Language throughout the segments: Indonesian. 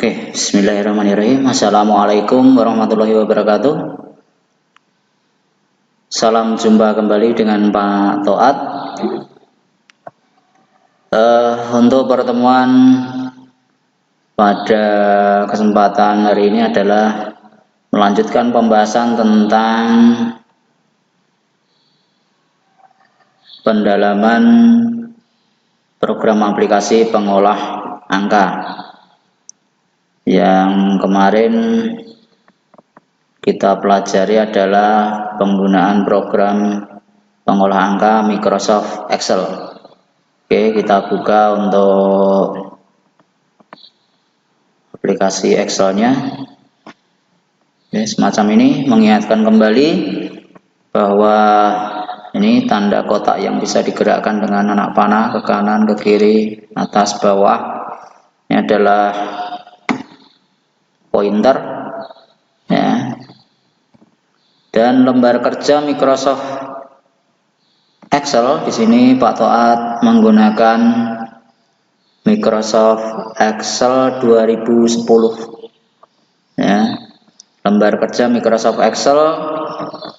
Bismillahirrahmanirrahim. Assalamualaikum warahmatullahi wabarakatuh. Salam jumpa kembali dengan Pak Toat. Untuk pertemuan pada kesempatan hari ini adalah melanjutkan pembahasan tentang pendalaman program aplikasi pengolah angka. Yang kemarin kita pelajari adalah penggunaan program pengolah angka Microsoft Excel. Oke, kita buka untuk aplikasi Excel-nya. Semacam ini, mengingatkan kembali bahwa ini tanda kotak yang bisa digerakkan dengan anak panah ke kanan, ke kiri, atas, bawah. Ini adalah pointer, ya. Dan lembar kerja Microsoft Excel di sini Pak Toat menggunakan Microsoft Excel 2010. Ya. Lembar kerja Microsoft Excel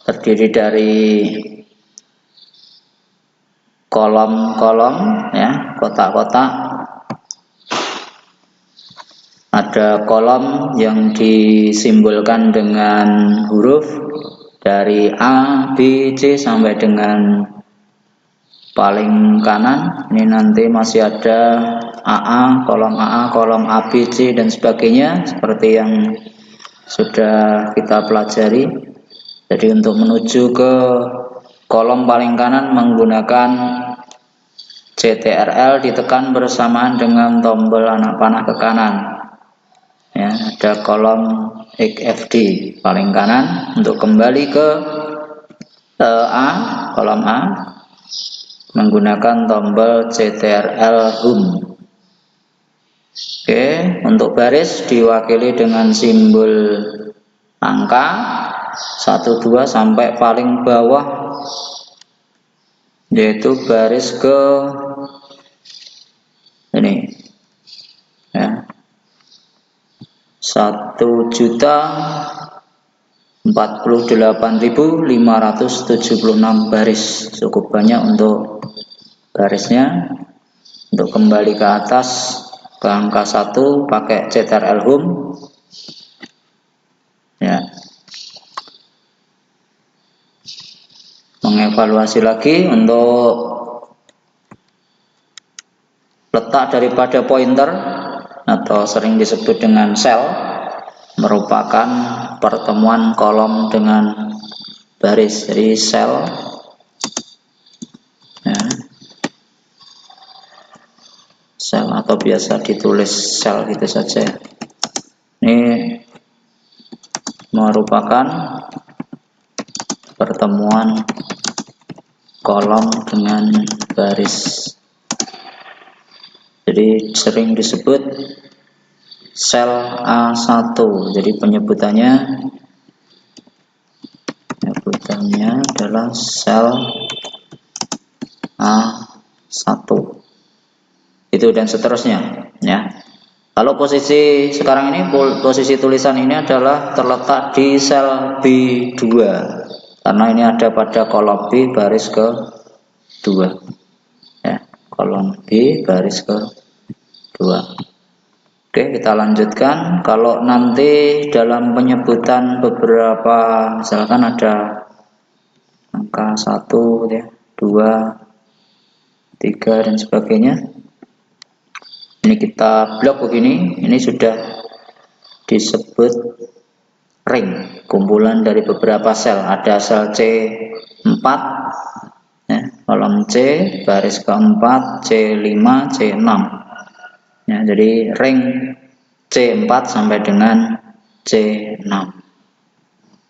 terdiri dari kolom-kolom, ya, kotak-kotak. Ada kolom yang disimbolkan dengan huruf dari A, B, C sampai dengan paling kanan. Ini nanti masih ada AA, kolom A, B, C dan sebagainya seperti yang sudah kita pelajari. Jadi untuk menuju ke kolom paling kanan menggunakan CTRL ditekan bersamaan dengan tombol anak panah ke kanan. Ya, ada kolom XFD paling kanan. Untuk kembali ke A, kolom A, menggunakan tombol CTRL Home. Oke, untuk baris diwakili dengan simbol angka 1, 2 sampai paling bawah, yaitu baris ke ini, ya. 1.048.576 baris, cukup banyak untuk barisnya. Untuk kembali ke atas ke angka 1 pakai CTRL Home, ya. Mengevaluasi lagi untuk letak daripada pointer atau sering disebut dengan sel, merupakan pertemuan kolom dengan baris. Jadi sel, ya, sel atau biasa ditulis sel gitu saja. Ini merupakan pertemuan kolom dengan baris. Jadi sering disebut sel A1. Jadi penyebutannya adalah sel A1. Itu dan seterusnya, ya. Kalau posisi sekarang ini, posisi tulisan ini adalah terletak di sel B2 karena ini ada pada kolom B baris ke 2. Ya, kolom B baris ke 2. Oke, kita lanjutkan. Kalau nanti dalam penyebutan beberapa, misalkan ada angka 1, ya, 2, 3 dan sebagainya. Ini kita blok begini. Ini sudah disebut ring, kumpulan dari beberapa sel. Ada sel C4, ya, kolom C baris keempat, C5, C6. Ya, jadi ring C4 sampai dengan C6.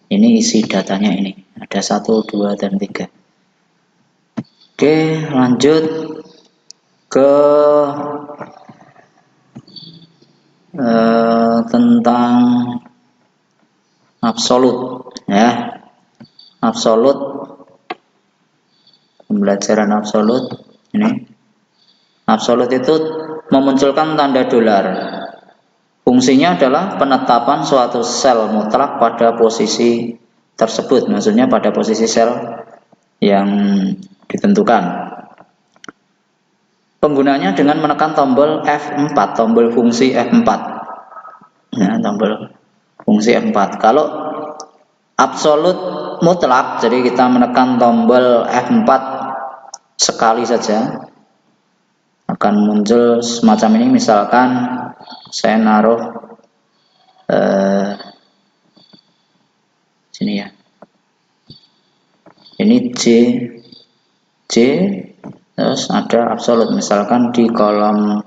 Ini isi datanya ini. Ada 1, 2, dan 3. Oke, lanjut ke tentang absolut, ya. Absolut, pembelajaran absolut. Ini absolut itu memunculkan tanda dolar Fungsinya adalah penetapan suatu sel mutlak pada posisi tersebut, maksudnya pada posisi sel yang ditentukan. Penggunanya dengan menekan tombol F4, tombol fungsi F4. Ya, tombol fungsi F4. Kalau absolut mutlak, jadi kita menekan tombol F4 sekali saja, akan muncul semacam ini. Misalkan saya naruh sini ya, ini J, terus ada absolut. Misalkan di kolom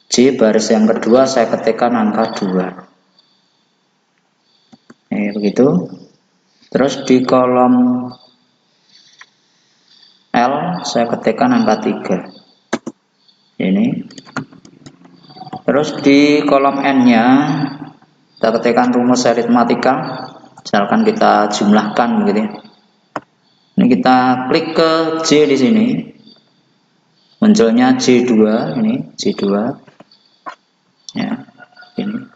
J baris yang kedua saya ketikkan angka 2. Begitu. Terus di kolom L saya ketikkan angka 3. Ini. Terus di kolom N-nya kita ketikkan rumus aritmatika. Misalkan kita jumlahkan begitu ya. Ini kita klik ke J di sini. Munculnya J2, ini J2. Ya, ini.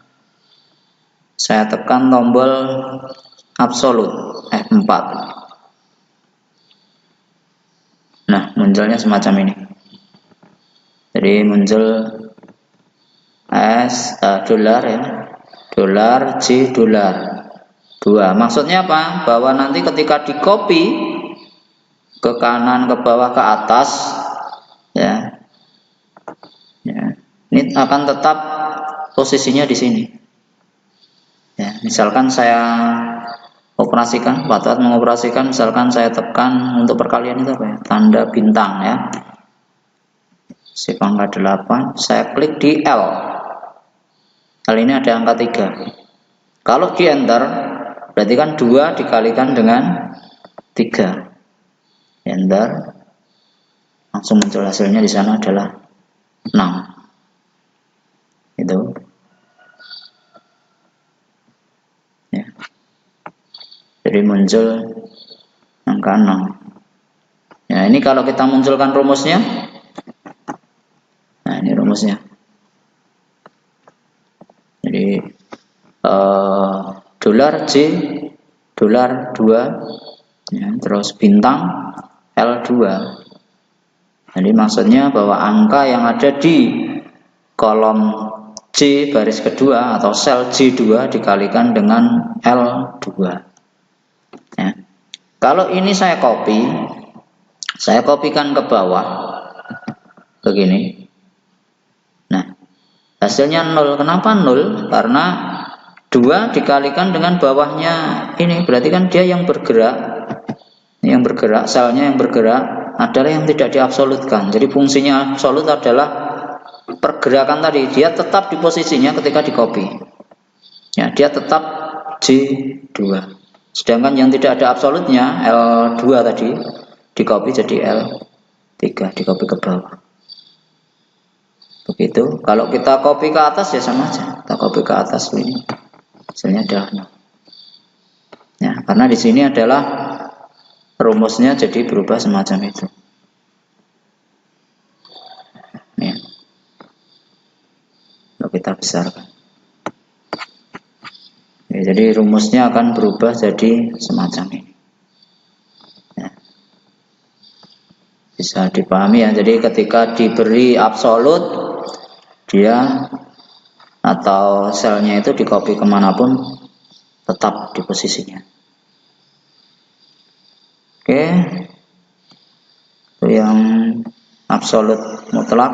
Saya tekan tombol absolut F4. Nah, munculnya semacam ini. Jadi muncul dolar ya. Dolar J dolar 2. Maksudnya apa? Bahwa nanti ketika di copy ke kanan, ke bawah, ke atas ya. Ya. Ini akan tetap posisinya di sini. Ya, misalkan saya operasikan, Pak mengoperasikan, misalkan saya tekan untuk perkalian itu apa ya? Tanda bintang ya. Si pangkat 8, saya klik di L. Kali ini ada angka 3. Kalau di enter, berarti kan 2 dikalikan dengan 3. Enter. Langsung muncul hasilnya di sana adalah 6. Itu. Ya. Jadi muncul angka 6. Ya, ini kalau kita munculkan rumusnya. Nah, ini rumusnya. Jadi dolar J dolar 2 ya, terus bintang L2. Jadi maksudnya bahwa angka yang ada di kolom J baris kedua atau sel J2 dikalikan dengan L2 ya. Kalau ini saya kopikan ke bawah begini. Nah, hasilnya 0. Kenapa 0? Karena 2 dikalikan dengan bawahnya ini, berarti kan dia yang bergerak. Yang bergerak, selnya yang bergerak adalah yang tidak diabsolutkan. Jadi fungsinya absolut adalah pergerakan tadi. Dia tetap di posisinya ketika di copy. Ya, dia tetap J2. Sedangkan yang tidak ada absolutnya L2 tadi di copy jadi L3, di copy ke bawah. Begitu. Kalau kita copy ke atas ya sama aja. Kita copy ke atas ini. Hasilnya adalah 0. Ya, karena di sini adalah rumusnya jadi berubah semacam itu. Ya. Lalu kita besarkan. Ya, jadi rumusnya akan berubah jadi semacam ini. Ya. Bisa dipahami ya. Jadi ketika diberi absolut, dia atau selnya itu di copy kemanapun tetap di posisinya. Oke, itu yang absolut mutlak.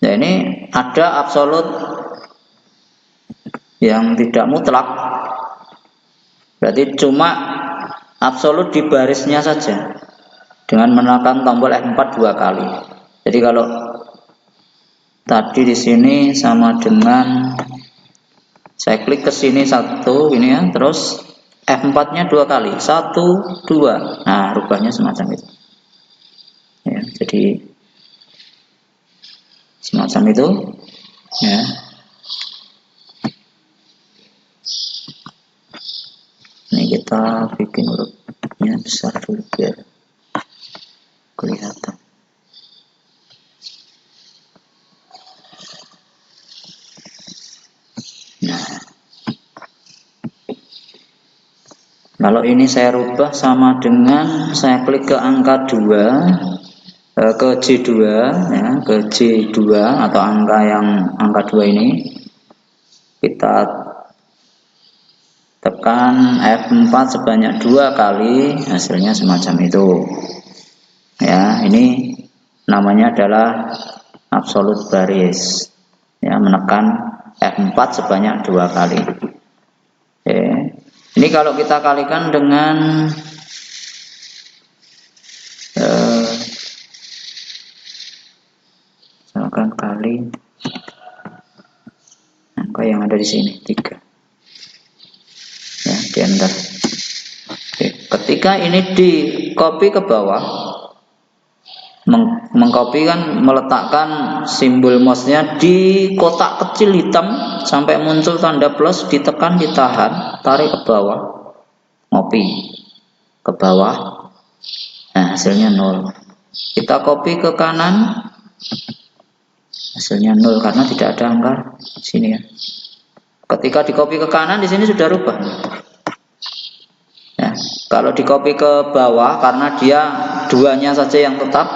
Ya, ini ada absolut yang tidak mutlak. Berarti cuma absolut di barisnya saja dengan menekan tombol F4 2 kali. Jadi kalau tadi di sini sama dengan saya klik ke sini 1 ini ya, terus F4-nya 2 kali, 1 2. Nah, rubahnya semacam itu. Ya, jadi semacam itu ya. Ini kita bikin hurufnya besar dulu biar kelihatan. Kalau ini saya rubah sama dengan saya klik ke angka 2, ke J2 ya, ke J2 atau angka 2 ini. Kita tekan F4 sebanyak 2 kali, hasilnya semacam itu. Ya, ini namanya adalah absolut baris. Ya, menekan F4 sebanyak 2 kali. Oke. Ini kalau kita kalikan dengan misalkan kali angka yang ada di sini 3. Ya, di enter. Oke. Ketika ini di copy ke bawah, mengcopy kan meletakkan simbol mouse-nya di kotak kecil hitam sampai muncul tanda plus, ditekan, ditahan, tarik ke bawah, ngopi ke bawah. Nah, hasilnya 0. Kita copy ke kanan, hasilnya 0 karena tidak ada angka sini ya. Ketika di copy ke kanan di sini sudah rubah. Ya, kalau di copy ke bawah karena dia duanya saja yang tetap,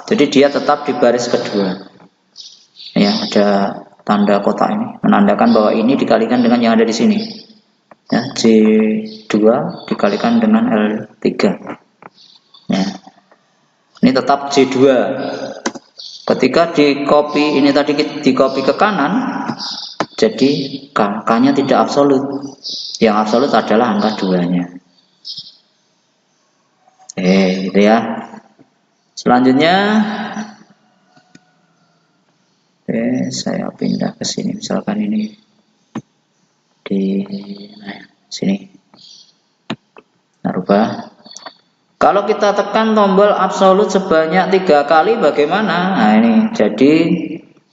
jadi dia tetap di baris kedua. Ya, ada tanda kotak ini menandakan bahwa ini dikalikan dengan yang ada di sini. Ya, J2 dikalikan dengan L3. Ya. Ini tetap J2. Ketika di copy ini tadi di copy ke kanan, jadi K-nya tidak absolut. Yang absolut adalah angka 2-nya. Gitu ya. Selanjutnya saya pindah ke sini, misalkan ini di sini. Nah, rubah. Kalau kita tekan tombol absolut sebanyak 3 kali bagaimana? Nah, ini. Jadi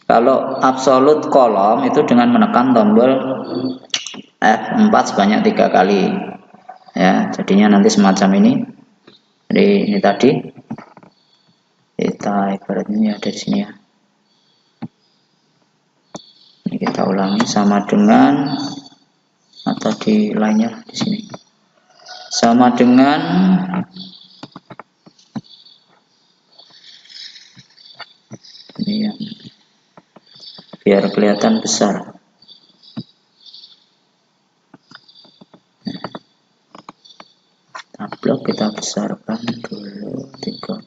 kalau absolut kolom itu dengan menekan tombol F4 sebanyak 3 kali. Ya, jadinya nanti semacam ini. Jadi ini tadi kita ibaratnya ada di sini ya. Ini kita ulangi sama dengan atau di lainnya di sini. Sama dengan ini ya. Biar kelihatan besar. Tablet kita besarkan dulu 3.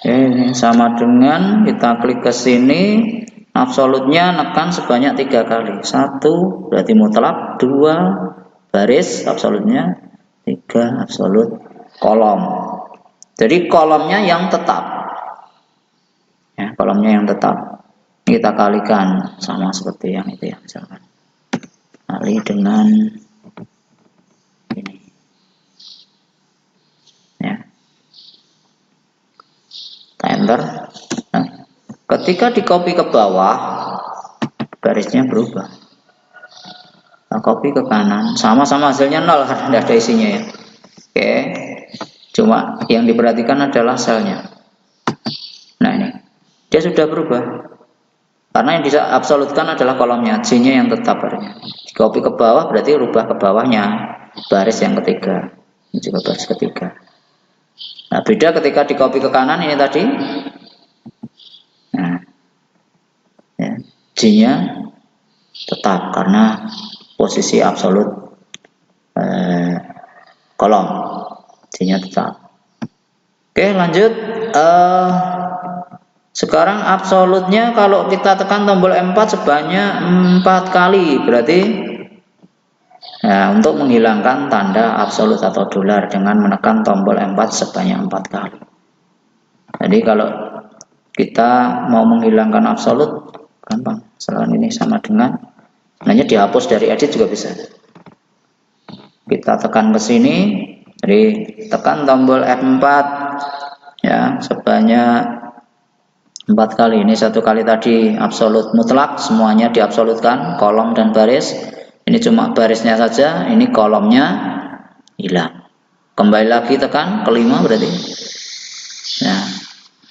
Ini sama dengan kita klik ke sini, absolutnya nekan sebanyak 3 kali. 1 berarti mutlak, 2 baris absolutnya, 3 absolut kolom. Jadi kolomnya yang tetap. Ya, kolomnya yang tetap. Kita kalikan sama seperti yang itu ya, misalkan. Kali dengan ini. Ya. Enter. Nah, ketika di copy ke bawah, garisnya berubah. Nah, copy ke kanan, sama-sama hasilnya 0 karena tidak ada isinya ya. Oke, cuma yang diperhatikan adalah selnya. Nah, ini dia sudah berubah karena yang bisa absolutkan adalah kolomnya, J-nya yang tetap artinya. Di copy ke bawah berarti rubah ke bawahnya, baris yang ketiga, ini juga baris ketiga. Nah, beda ketika di copy ke kanan ini tadi. Nah, ya, J-nya tetap karena posisi absolut kolom, J-nya tetap. Oke, lanjut. Sekarang absolutnya kalau kita tekan tombol M4 sebanyak 4 kali, berarti untuk menghilangkan tanda absolut atau dolar dengan menekan tombol M4 sebanyak 4 kali. Jadi kalau kita mau menghilangkan absolut gampang. Selain ini sama dengan hanya dihapus dari edit juga bisa. Kita tekan ke sini, jadi tekan tombol F4 ya sebanyak 4 kali. Ini 1 kali tadi absolut mutlak, semuanya diabsolutkan, kolom dan baris. Ini cuma barisnya saja, ini kolomnya hilang. Kembali lagi tekan kelima berarti.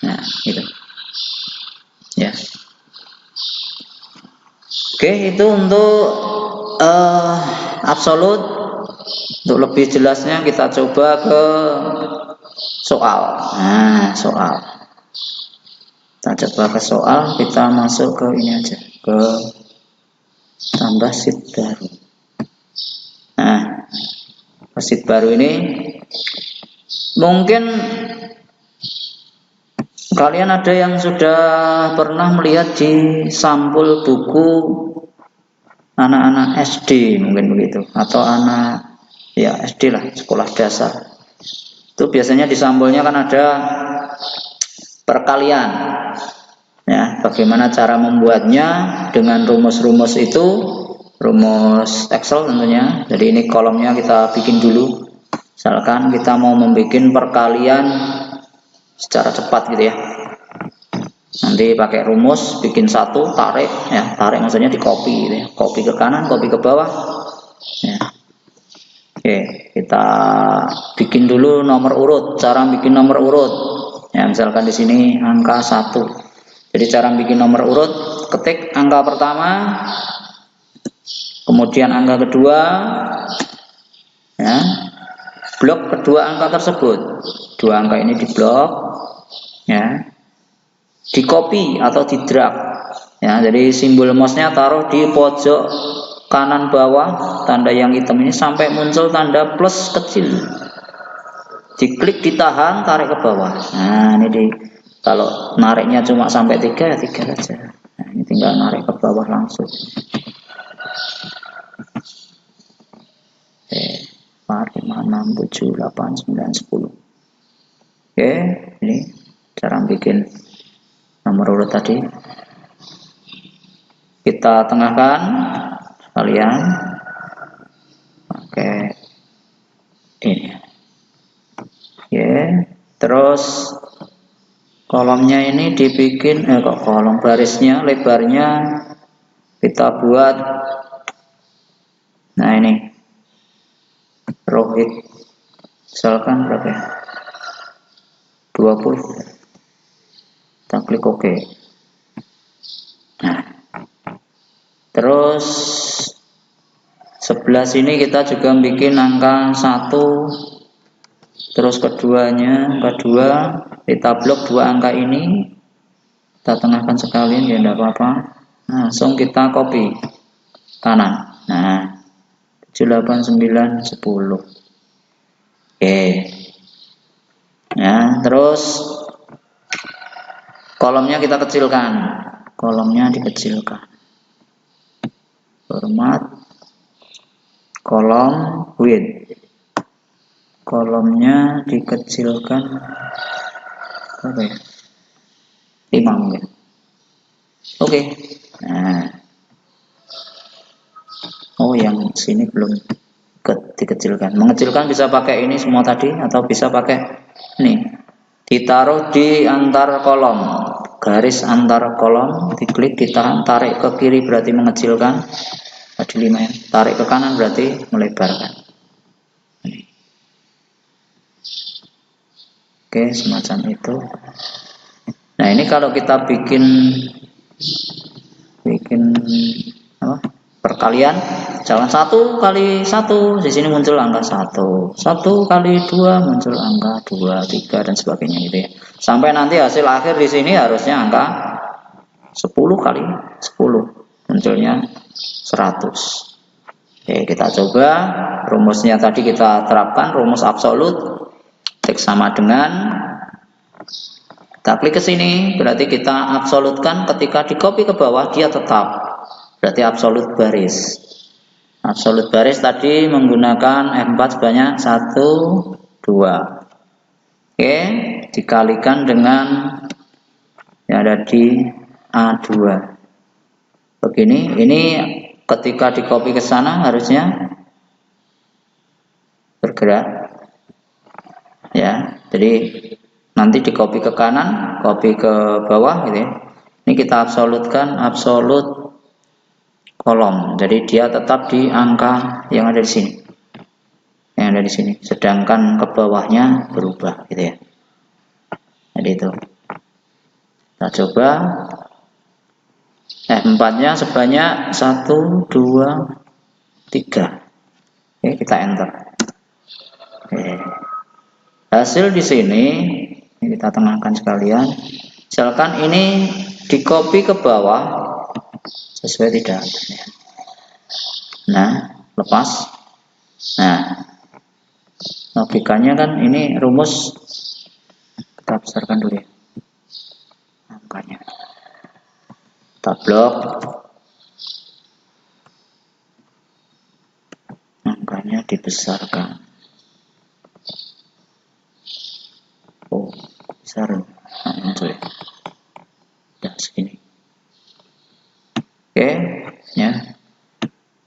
Nah, gitu. Ya. Oke, itu untuk absolut. Untuk lebih jelasnya kita coba ke soal. Nah, soal. Kita coba ke soal, kita masuk ke ini aja, ke tambah sheet baru. Nah, ke sheet baru ini mungkin kalian ada yang sudah pernah melihat di sampul buku anak-anak SD mungkin begitu, atau anak ya SD lah, sekolah dasar. Itu biasanya di sampulnya kan ada perkalian. Ya, bagaimana cara membuatnya dengan rumus-rumus itu, rumus Excel tentunya. Jadi ini kolomnya kita bikin dulu. Misalkan kita mau membuat perkalian secara cepat gitu ya. Nanti pakai rumus, bikin satu, tarik, ya tarik maksudnya di copy gitu ya. Copy ke kanan, copy ke bawah. Ya. Oke, kita bikin dulu nomor urut. Cara bikin nomor urut. Ya, misalkan di sini angka 1. Jadi cara bikin nomor urut, ketik angka pertama, kemudian angka kedua, ya, blok kedua angka tersebut. Dua angka ini diblok, ya, di copy atau di drag. Ya, jadi simbol mouse-nya taruh di pojok kanan bawah, tanda yang hitam ini sampai muncul tanda plus kecil. Diklik, ditahan, tarik ke bawah. Nah, ini kalau nariknya cuma sampai 3 ya 3 saja. Nah, ini tinggal narik ke bawah langsung. Oke, 4, 5, 6, 7, 8, 9, 10. Oke, ini cara bikin nomor urut tadi. Kita tengahkan sekalian. Oke, ini. Oke, terus kolomnya ini dibikin, kolom barisnya, lebarnya kita buat, nah ini, Rohit, misalkan berapa ya? 20. Kita klik OK. Nah, terus sebelah sini kita juga bikin angka 1, terus keduanya, kedua, kita blok dua angka ini, kita tengahkan sekalian ya tidak apa-apa. Langsung kita copy kanan. Nah, 7, 8, 9, 10. Oke. Ya, terus kolomnya kita kecilkan. Kolomnya dikecilkan. Format kolom width. Kolomnya dikecilkan berapa ya? 5 mungkin. Oke. Nah. Oh, yang sini belum dikecilkan. Mengecilkan bisa pakai ini semua tadi atau bisa pakai ini. Ditaruh di antar kolom. Garis antar kolom, diklik, ditahan, tarik ke kiri berarti mengecilkan. Tadi 5 ya. Tarik ke kanan berarti melebarkan. Oke, semacam itu. Nah, ini kalau kita bikin apa? Perkalian, jalan 1 kali 1, di sini muncul angka 1. 1 kali 2 muncul angka 2, 3 dan sebagainya gitu ya. Sampai nanti hasil akhir di sini harusnya angka 10 kali 10, munculnya 100. Oke, kita coba rumusnya tadi kita terapkan, rumus absolut. X sama dengan, kita klik ke sini, berarti kita absolutkan, ketika di copy ke bawah dia tetap, berarti absolut baris. Absolut baris tadi menggunakan F4 sebanyak 1, 2. Oke, dikalikan dengan yang ada di A2. Begini, ini ketika di copy ke sana harusnya bergerak. Ya, jadi nanti di copy ke kanan, copy ke bawah gitu ya. Ini kita absolutkan, absolut kolom. Jadi dia tetap di angka yang ada di sini. Yang ada di sini. Sedangkan ke bawahnya berubah gitu ya. Jadi itu. Kita coba F4-nya sebanyak 1, 2, 3. Oke, kita enter. Oke. Hasil di sini kita tengahkan sekalian. Misalkan ini di copy ke bawah, sesuai tidak? Nah, lepas. Nah, logikanya kan ini rumus, kita besarkan dulu ya angkanya. Kita blok, angkanya dibesarkan. Oh, besar. Nah, muncul ya. Udah segini. Oke, ya.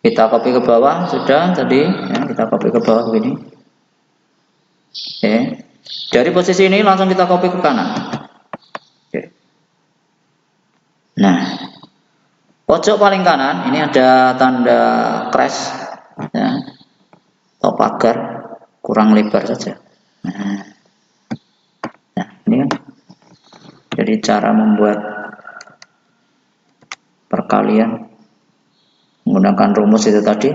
Kita copy ke bawah sudah tadi, ya, kita copy ke bawah begini. Oke. Dari posisi ini langsung kita copy ke kanan. Oke. Nah, pojok paling kanan ini ada tanda crash, ya, atau pagar kurang lebar saja. Nah, ini kan. Jadi cara membuat perkalian menggunakan rumus itu tadi,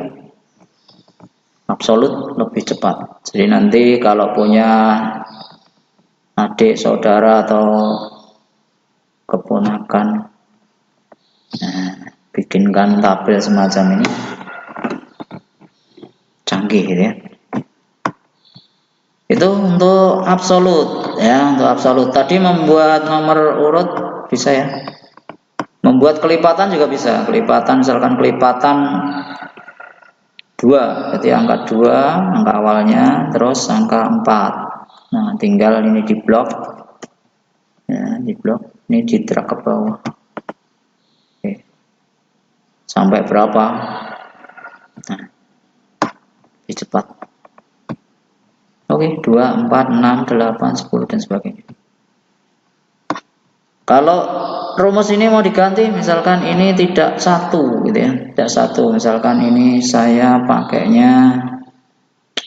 absolut lebih cepat. Jadi nanti kalau punya adik, saudara atau keponakan, nah, bikinkan tabel semacam ini, canggih gitu ya. Itu untuk absolut ya, untuk absolut. Tadi membuat nomor urut bisa ya. Membuat kelipatan juga bisa. Kelipatan misalkan kelipatan 2, jadi angka 2, angka awalnya, terus angka 4. Nah, tinggal ini di blok. Ya, di blok, ini di drag ke bawah. Oke. Sampai berapa? Nah, lebih cepat. Oke, 2, 4, 6, 8, 10 dan sebagainya. Kalau rumus ini mau diganti, misalkan ini tidak 1 gitu ya, tidak 1, misalkan ini saya pakainya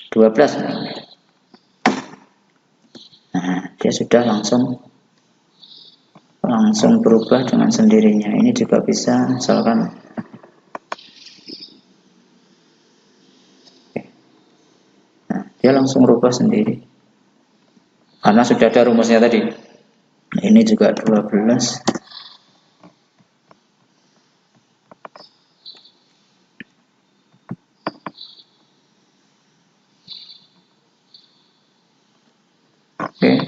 12. Nah, dia sudah langsung berubah dengan sendirinya. Ini juga bisa, misalkan nah, dia langsung berubah sendiri karena sudah ada rumusnya tadi. Ini juga 12. Oke.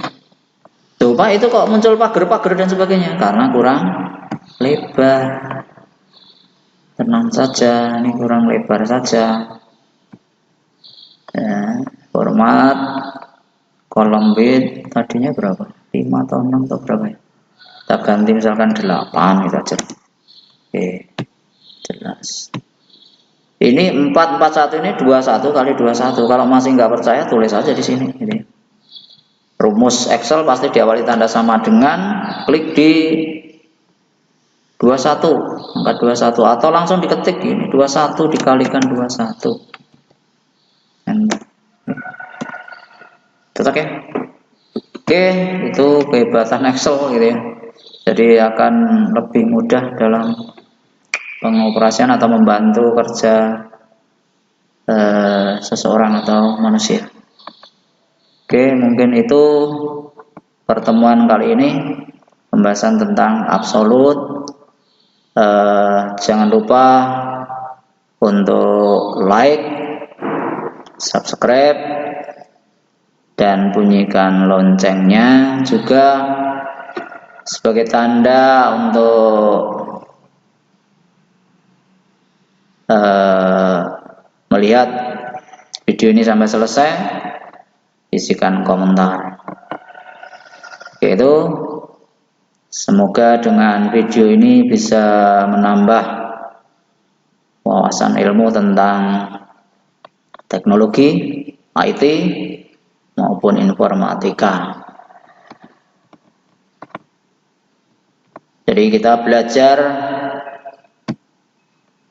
Tuh, Pak, itu kok muncul pagar-pagar dan sebagainya karena kurang lebar. Tenang saja, ini kurang lebar saja. Ya, format kolom width tadinya berapa? 5 atau 6 atau berapa ya? Kita ganti misalkan 8 gitu aja. Oke, jelas. Ini 441 ini 21 kali 21. Kalau masih nggak percaya tulis aja di sini. Ini. Rumus Excel pasti diawali tanda sama dengan klik di 21, angka 21 atau langsung diketik ini 21 dikalikan 21. Cocok ya? Oke, itu kehebatan Excel gitu ya. Jadi akan lebih mudah dalam pengoperasian atau membantu kerja seseorang atau manusia. Oke, mungkin itu pertemuan kali ini pembahasan tentang absolut. Jangan lupa untuk like, subscribe, dan bunyikan loncengnya juga sebagai tanda untuk melihat video ini sampai selesai. Isikan komentar. Yaitu semoga dengan video ini bisa menambah wawasan ilmu tentang teknologi, IT, maupun informatika. Jadi kita belajar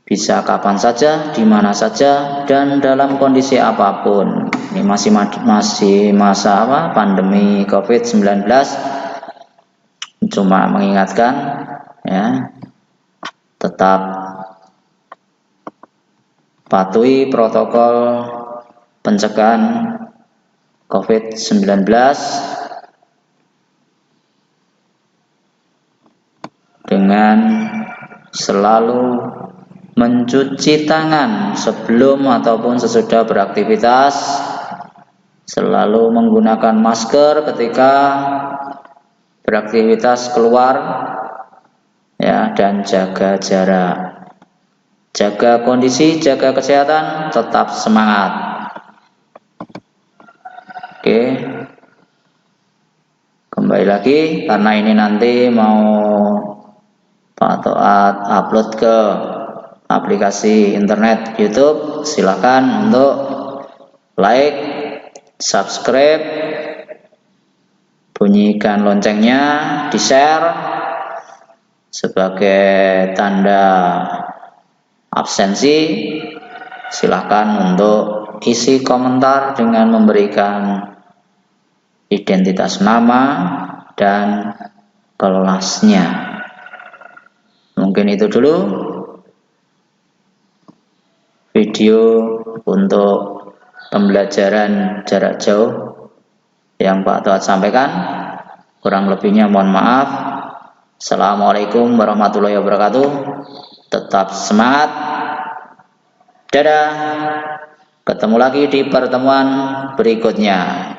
bisa kapan saja, di mana saja, dan dalam kondisi apapun. Ini masih masa pandemi COVID-19. Cuma mengingatkan ya, tetap patuhi protokol pencegahan COVID-19 dengan selalu mencuci tangan sebelum ataupun sesudah beraktivitas, selalu menggunakan masker ketika beraktivitas keluar, ya, dan jaga jarak, jaga kondisi, jaga kesehatan, tetap semangat. Oke, kembali lagi karena ini nanti mau Pak Toat upload ke aplikasi internet YouTube, silakan untuk like, subscribe, bunyikan loncengnya, di-share sebagai tanda absensi. Silakan untuk isi komentar dengan memberikan identitas nama dan kelasnya. Mungkin itu dulu video untuk pembelajaran jarak jauh yang Pak Toat sampaikan. Kurang lebihnya mohon maaf. Assalamualaikum warahmatullahi wabarakatuh. Tetap semangat. Dadah. Ketemu lagi di pertemuan berikutnya.